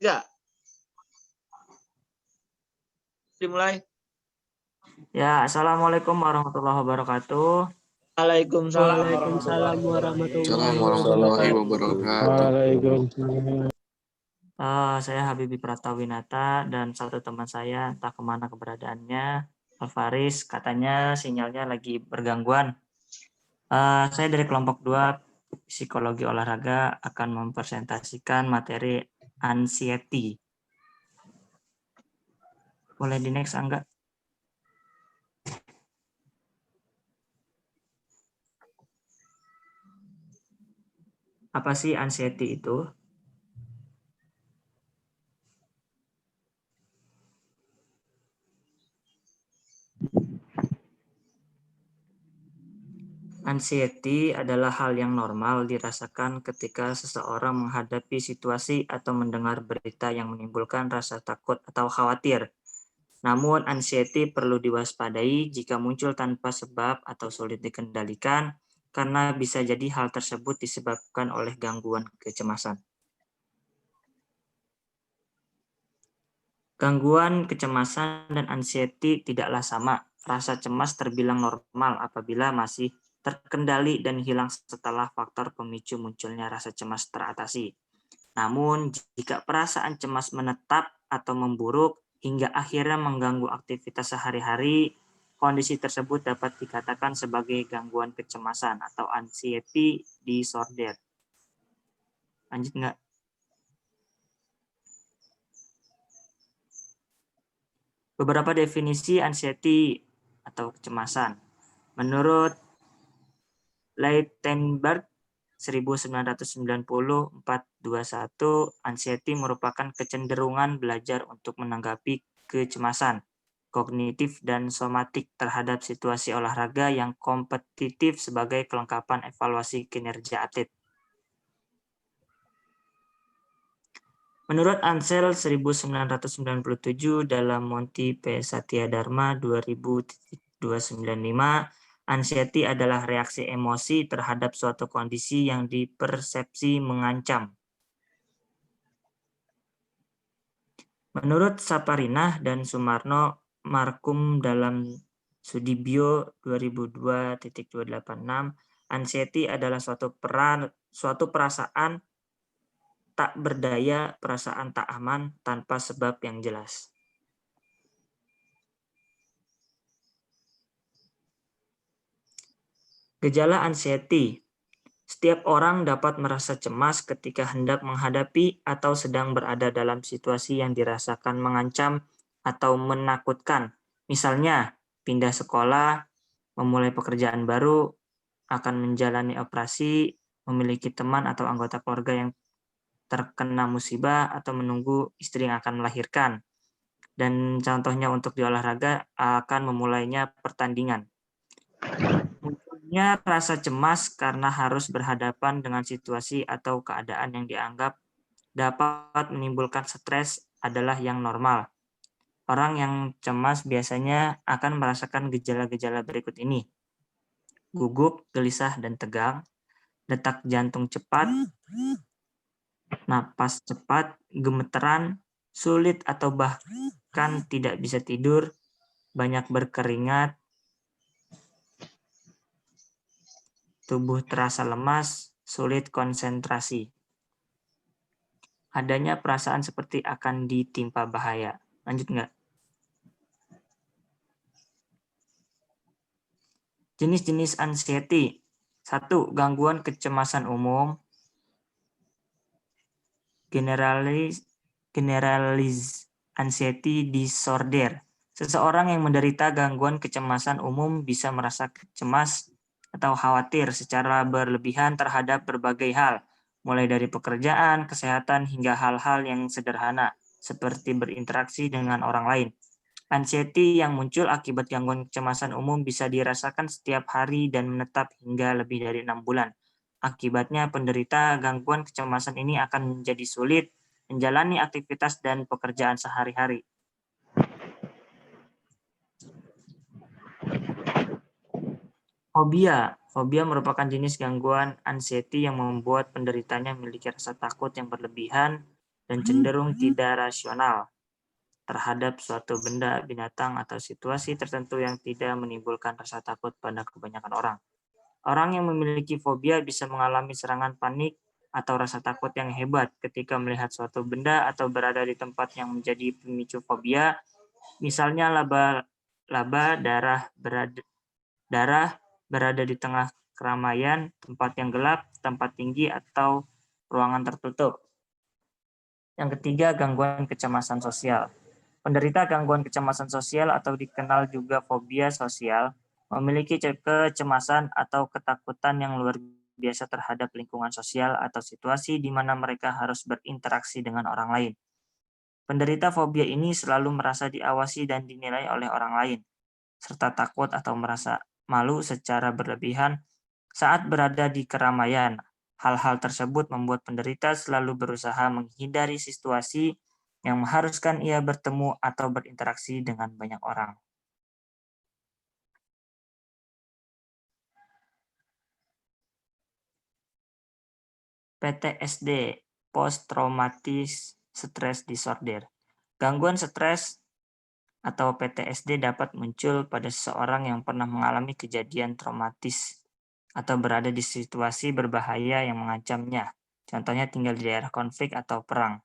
Tidak. Dimulai. Ya, Assalamualaikum warahmatullahi wabarakatuh. Waalaikumsalam warahmatullahi Warahmatullahi wabarakatuh. wabarakatuh. Saya Habibie Pratawinata dan satu teman saya, entah kemana keberadaannya, Alvaris, katanya sinyalnya lagi bergangguan. Saya dari kelompok 2 Psikologi Olahraga akan mempresentasikan materi anxiety. Boleh di next, Angga? Apa sih anxiety itu? Anxiety adalah hal yang normal dirasakan ketika seseorang menghadapi situasi atau mendengar berita yang menimbulkan rasa takut atau khawatir. Namun, anxiety perlu diwaspadai jika muncul tanpa sebab atau sulit dikendalikan, karena bisa jadi hal tersebut disebabkan oleh gangguan kecemasan. Gangguan kecemasan dan anxiety tidaklah sama. Rasa cemas terbilang normal apabila masih terkendali dan hilang setelah faktor pemicu munculnya rasa cemas teratasi. Namun, jika perasaan cemas menetap atau memburuk hingga akhirnya mengganggu aktivitas sehari-hari, kondisi tersebut dapat dikatakan sebagai gangguan kecemasan atau anxiety disorder. Lanjut nggak? Beberapa definisi anxiety atau kecemasan. Menurut Leitenberg 1990-421, anxiety merupakan kecenderungan belajar untuk menanggapi kecemasan kognitif dan somatik terhadap situasi olahraga yang kompetitif sebagai kelengkapan evaluasi kinerja atlet. Menurut Ansel 1997 dalam Monty P. Satyadharma 2000-295, anxiety adalah reaksi emosi terhadap suatu kondisi yang dipersepsi mengancam. Menurut Saparinah dan Sumarno Markum dalam Sudibyo 2002-286, anxiety adalah suatu perasaan tak berdaya, perasaan tak aman tanpa sebab yang jelas. Gejala anxiety. Setiap orang dapat merasa cemas ketika hendak menghadapi atau sedang berada dalam situasi yang dirasakan mengancam atau menakutkan. Misalnya, pindah sekolah, memulai pekerjaan baru, akan menjalani operasi, memiliki teman atau anggota keluarga yang terkena musibah, atau menunggu istri yang akan melahirkan. Dan contohnya untuk di olahraga akan memulainya pertandingan. Munculnya rasa cemas karena harus berhadapan dengan situasi atau keadaan yang dianggap dapat menimbulkan stres adalah yang normal. Orang yang cemas biasanya akan merasakan gejala-gejala berikut ini: gugup, gelisah, dan tegang, detak jantung cepat, napas cepat, gemeteran, sulit atau bahkan tidak bisa tidur, banyak berkeringat, tubuh terasa lemas, sulit konsentrasi. Adanya perasaan seperti akan ditimpa bahaya. Lanjut nggak? Jenis-jenis anxiety. 1. Gangguan kecemasan umum. Generalized anxiety disorder. Seseorang yang menderita gangguan kecemasan umum bisa merasa cemas atau khawatir secara berlebihan terhadap berbagai hal, mulai dari pekerjaan, kesehatan, hingga hal-hal yang sederhana, seperti berinteraksi dengan orang lain. Anxiety yang muncul akibat gangguan kecemasan umum bisa dirasakan setiap hari dan menetap hingga lebih dari 6 bulan. Akibatnya, penderita gangguan kecemasan ini akan menjadi sulit menjalani aktivitas dan pekerjaan sehari-hari. Fobia. Fobia merupakan jenis gangguan anxiety yang membuat penderitanya memiliki rasa takut yang berlebihan dan cenderung tidak rasional terhadap suatu benda, binatang, atau situasi tertentu yang tidak menimbulkan rasa takut pada kebanyakan orang. Orang yang memiliki fobia bisa mengalami serangan panik atau rasa takut yang hebat ketika melihat suatu benda atau berada di tempat yang menjadi pemicu fobia, misalnya laba darah berada di tengah keramaian, tempat yang gelap, tempat tinggi, atau ruangan tertutup. Yang ketiga, gangguan kecemasan sosial. Penderita gangguan kecemasan sosial atau dikenal juga fobia sosial memiliki kecemasan atau ketakutan yang luar biasa terhadap lingkungan sosial atau situasi di mana mereka harus berinteraksi dengan orang lain. Penderita fobia ini selalu merasa diawasi dan dinilai oleh orang lain, serta takut atau merasa malu secara berlebihan saat berada di keramaian. Hal-hal tersebut membuat penderita selalu berusaha menghindari situasi yang mengharuskan ia bertemu atau berinteraksi dengan banyak orang. PTSD, Post Traumatic Stress Disorder. Gangguan stres atau PTSD dapat muncul pada seseorang yang pernah mengalami kejadian traumatis atau berada di situasi berbahaya yang mengancamnya. Contohnya tinggal di daerah konflik atau perang.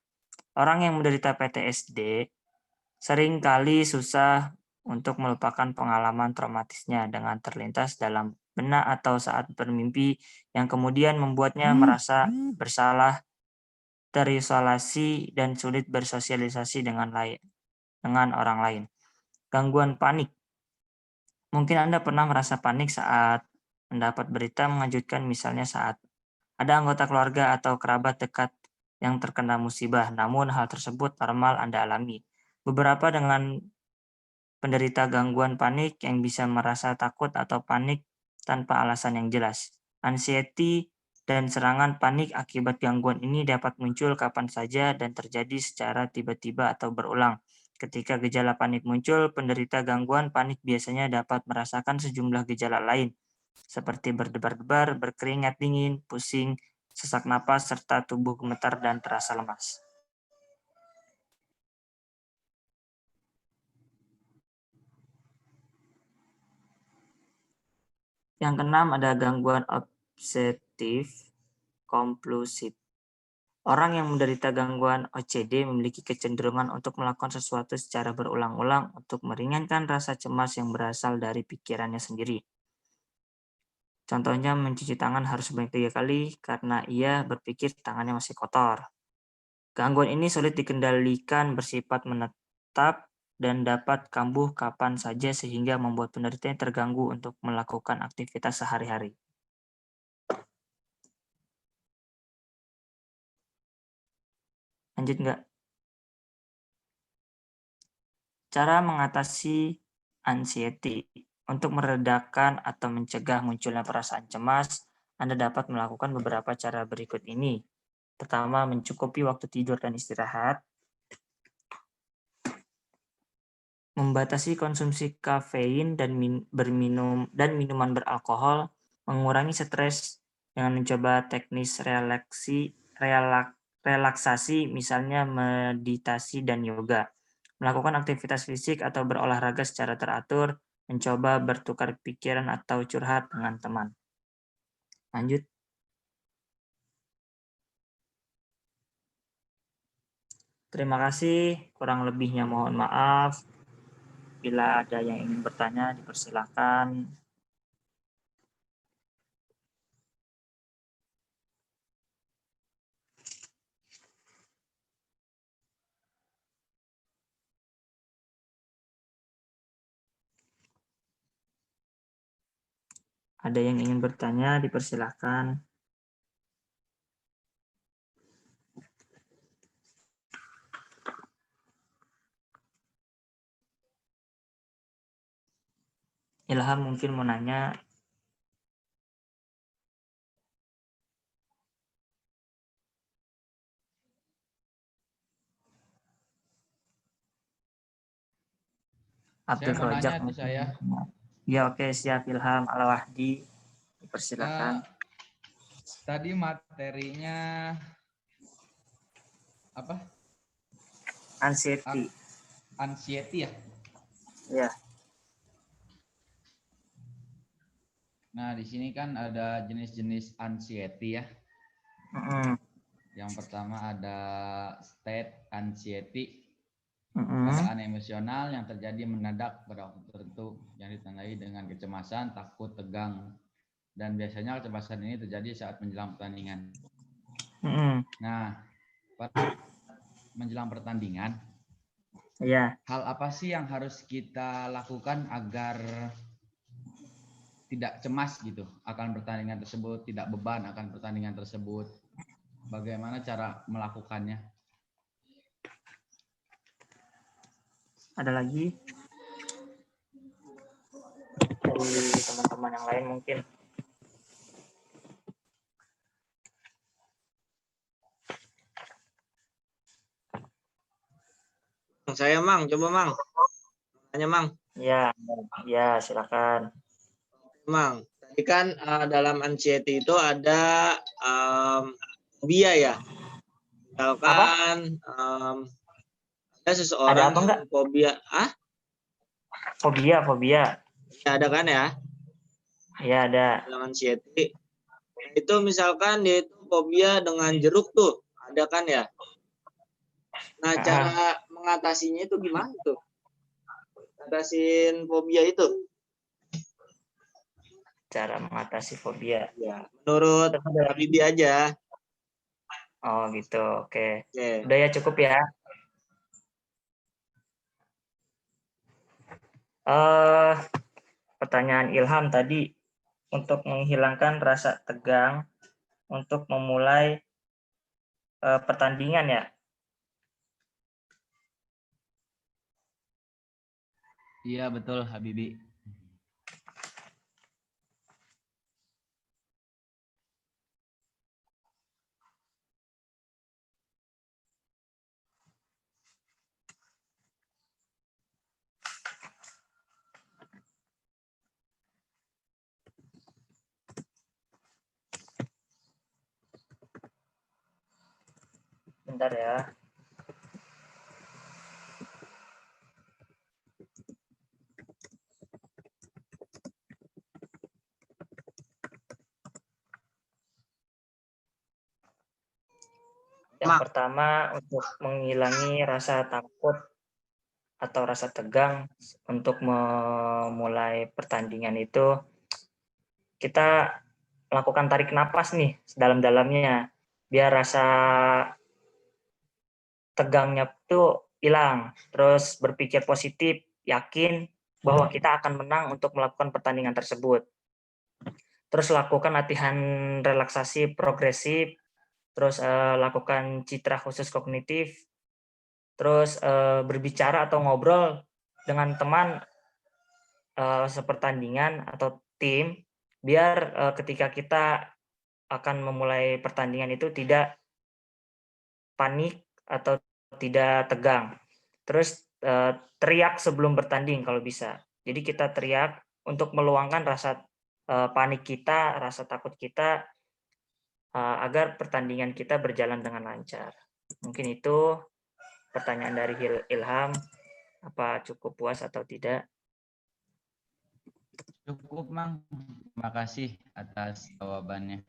Orang yang menderita PTSD sering kali susah untuk melupakan pengalaman traumatisnya dengan terlintas dalam benak atau saat bermimpi yang kemudian membuatnya merasa bersalah, terisolasi, dan sulit bersosialisasi dengan orang lain. Gangguan panik. Mungkin Anda pernah merasa panik saat mendapat berita mengejutkan, misalnya saat ada anggota keluarga atau kerabat dekat yang terkena musibah, namun hal tersebut normal Anda alami. Beberapa dengan penderita gangguan panik yang bisa merasa takut atau panik tanpa alasan yang jelas. Anxiety dan serangan panik akibat gangguan ini dapat muncul kapan saja dan terjadi secara tiba-tiba atau berulang. Ketika gejala panik muncul, penderita gangguan panik biasanya dapat merasakan sejumlah gejala lain, seperti berdebar-debar, berkeringat dingin, pusing, sesak napas, serta tubuh gemetar dan terasa lemas. Yang keenam ada gangguan obsesif kompulsif. Orang yang menderita gangguan OCD memiliki kecenderungan untuk melakukan sesuatu secara berulang-ulang untuk meringankan rasa cemas yang berasal dari pikirannya sendiri. Contohnya mencuci tangan harus sebanyak 3 kali karena ia berpikir tangannya masih kotor. Gangguan ini sulit dikendalikan, bersifat menetap, dan dapat kambuh kapan saja sehingga membuat penderitanya terganggu untuk melakukan aktivitas sehari-hari. Lanjut nggak? Cara mengatasi anxiety. Untuk meredakan atau mencegah munculnya perasaan cemas, Anda dapat melakukan beberapa cara berikut ini. Pertama, mencukupi waktu tidur dan istirahat. Membatasi konsumsi kafein dan minuman beralkohol, mengurangi stres dengan mencoba teknis relaksasi, misalnya meditasi dan yoga. Melakukan aktivitas fisik atau berolahraga secara teratur, mencoba bertukar pikiran atau curhat dengan teman. Lanjut. Terima kasih, kurang lebihnya mohon maaf. Bila ada yang ingin bertanya, dipersilakan. Ada yang ingin bertanya, dipersilakan. Ilham mungkin mau nanya. Abdul Rojak. Ya, oke, siap. Ilham Al-Wahdi, dipersilakan. Tadi materinya apa? Anxiety. Anxiety ya? Ya. Nah, di sini kan ada jenis-jenis anxiety ya. Yang pertama ada state anxiety, keadaan emosional yang terjadi mendadak pada waktu tertentu yang ditandai dengan kecemasan, takut, tegang, dan biasanya kecemasan ini terjadi saat menjelang pertandingan. Nah, menjelang pertandingan, hal apa sih yang harus kita lakukan agar tidak cemas gitu akan pertandingan tersebut, tidak beban akan pertandingan tersebut? Bagaimana cara melakukannya? Ada lagi dari teman-teman yang lain mungkin? Saya Mang, coba Mang. Tanya Mang. Ya, silakan. Mang, tadi kan dalam anxiety itu ada fobia ya. Misalkan ada seseorang yang fobia. Fobia. Ya, ada kan ya? Ya, ada. Dalam anxiety. Itu misalkan dia itu fobia dengan jeruk tuh. Ada kan ya? Nah, cara mengatasinya itu gimana tuh? Ngatasin fobia itu? Cara mengatasi fobia. Ya, menurut Habibie aja. Oh gitu, oke. Udah ya, cukup ya. Pertanyaan Ilham tadi, untuk menghilangkan rasa tegang untuk memulai pertandingan ya? Iya betul Habibie. Bentar ya. Yang pertama, untuk menghilangi rasa takut atau rasa tegang untuk memulai pertandingan itu, kita lakukan tarik napas nih sedalam-dalamnya, biar rasa tegangnya itu hilang. Terus berpikir positif, yakin bahwa kita akan menang untuk melakukan pertandingan tersebut. Terus lakukan latihan relaksasi progresif, terus lakukan citra khusus kognitif, terus berbicara atau ngobrol dengan teman sepertandingan atau tim, biar ketika kita akan memulai pertandingan itu tidak panik atau tidak tegang. Terus teriak sebelum bertanding kalau bisa. Jadi kita teriak untuk meluangkan rasa panik kita, rasa takut kita, agar pertandingan kita berjalan dengan lancar. Mungkin itu pertanyaan dari Ilham. Apa cukup puas atau tidak? Cukup Mang. Terima kasih atas jawabannya.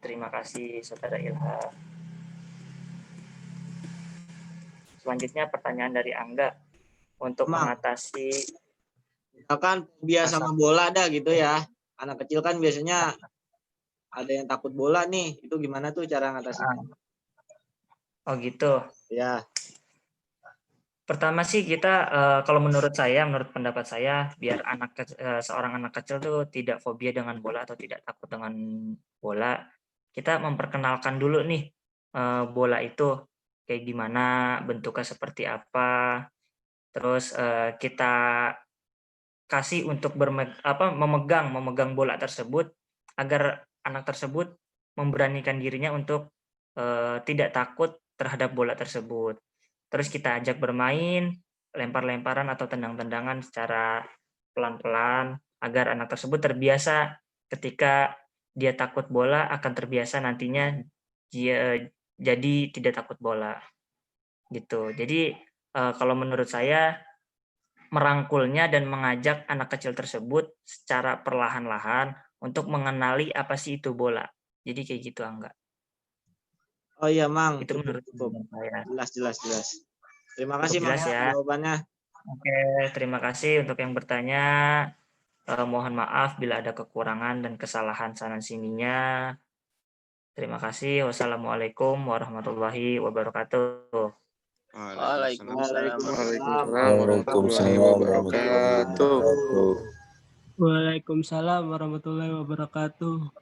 Terima kasih Saudara Ilham. Selanjutnya pertanyaan dari Angga. Untuk mengatasi, misalkan fobia sama bola dah gitu ya. Anak kecil kan biasanya ada yang takut bola nih. Itu gimana tuh cara ngatasinnya? Oh gitu. Ya. Pertama sih kita, kalau menurut pendapat saya, biar seorang anak kecil tuh tidak fobia dengan bola atau tidak takut dengan bola, kita memperkenalkan dulu nih bola itu kayak gimana, bentuknya seperti apa, terus kita kasih untuk memegang bola tersebut agar anak tersebut memberanikan dirinya untuk tidak takut terhadap bola tersebut. Terus kita ajak bermain, lempar-lemparan atau tendang-tendangan secara pelan-pelan agar anak tersebut terbiasa ketika dia takut bola akan terbiasa nantinya jadi tidak takut bola gitu. Jadi kalau menurut saya merangkulnya dan mengajak anak kecil tersebut secara perlahan-lahan untuk mengenali apa sih itu bola. Jadi kayak gitu Angga. Oh iya Mang, Itu menurut cukup. saya. Jelas. Terima kasih Cukup Mang jelas ya. jawabannya. Oke, terima kasih untuk yang bertanya. Mohon maaf bila ada kekurangan dan kesalahan sana sininya. Terima kasih. Wassalamualaikum warahmatullahi wabarakatuh. Waalaikumsalam Waalaikumsalam warahmatullahi wabarakatuh. Waalaikumsalam warahmatullahi wabarakatuh.